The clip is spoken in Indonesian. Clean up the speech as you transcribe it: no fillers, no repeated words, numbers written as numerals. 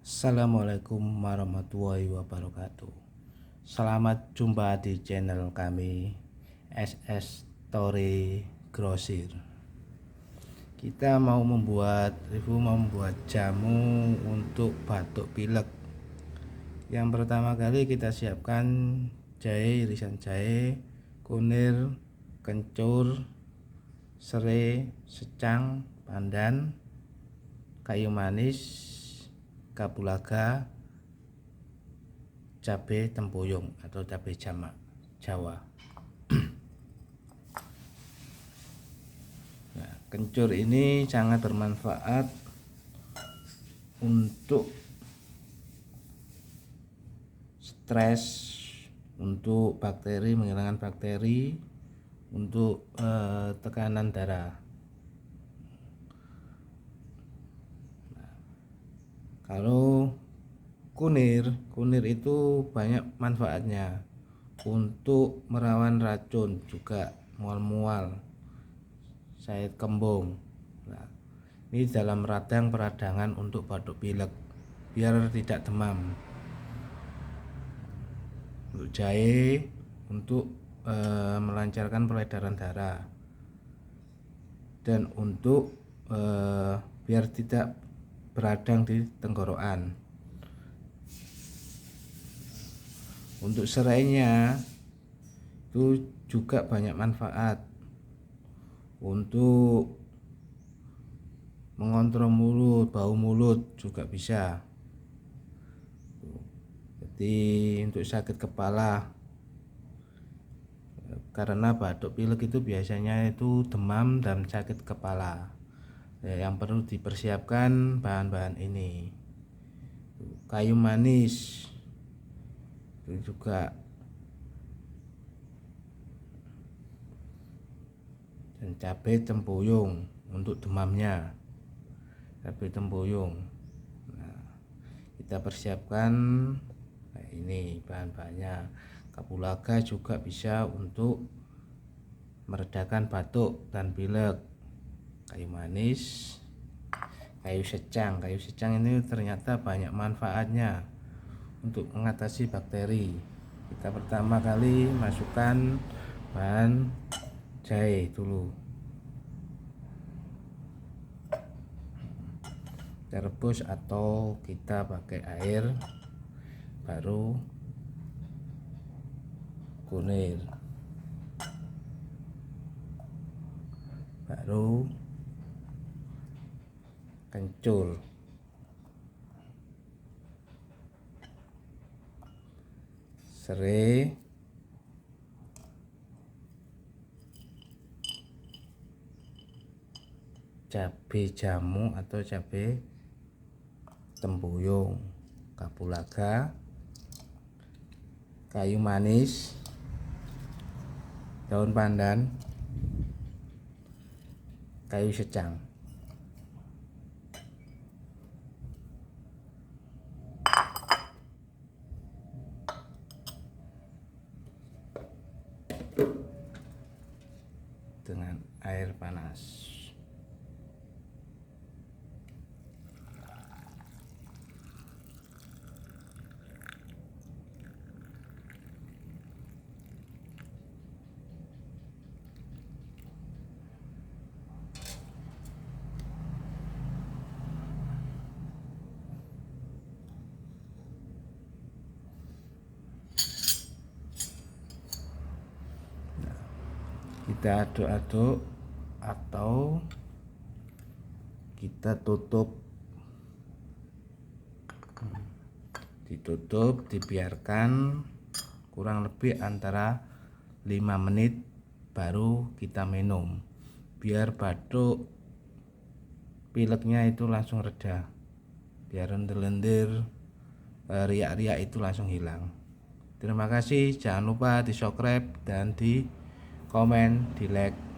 Assalamualaikum warahmatullahi wabarakatuh. Selamat jumpa di channel kami SS Story Grosir. Kita mau membuat jamu untuk batuk pilek. Yang pertama kali kita siapkan jahe, irisan jahe, kunir, kencur, serai, secang, pandan, kayu manis, kapulaga, cabai tempoyong atau cabai Jawa. Nah, kencur ini sangat bermanfaat untuk stres, untuk bakteri, menghilangkan bakteri, untuk tekanan darah. Kalau kunir itu banyak manfaatnya untuk merawan racun, juga mual-mual, sakit kembung. Nah, ini dalam peradangan untuk batuk pilek biar tidak demam. Untuk jahe untuk melancarkan peredaran darah, dan untuk biar tidak beradang di tenggorokan. Untuk serainya itu juga banyak manfaat untuk mengontrol mulut, bau mulut juga bisa. Jadi untuk sakit kepala, karena batuk pilek itu biasanya itu demam dan sakit kepala. Yang perlu dipersiapkan bahan-bahan ini: kayu manis, itu juga, dan cabai tempoyong untuk demamnya, cabai tempoyong. Nah, kita persiapkan ini bahan-bahannya. Kapulaga juga bisa untuk meredakan batuk dan pilek. Kayu manis, kayu secang ini ternyata banyak manfaatnya untuk mengatasi bakteri. Kita pertama kali masukkan bahan jahe dulu, kita rebus atau kita pakai air, baru kunir, baru kencur, serai, cabai jamu atau cabai tempoyong, kapulaga, kayu manis, daun pandan, kayu secang. Dengan air panas. Kita aduk-aduk atau kita ditutup, dibiarkan kurang lebih antara 5 menit, baru kita minum, biar batuk pileknya itu langsung reda, biar lendir-lendir, riak-riak itu langsung hilang. Terima kasih, jangan lupa di subscribe dan di komen, di like.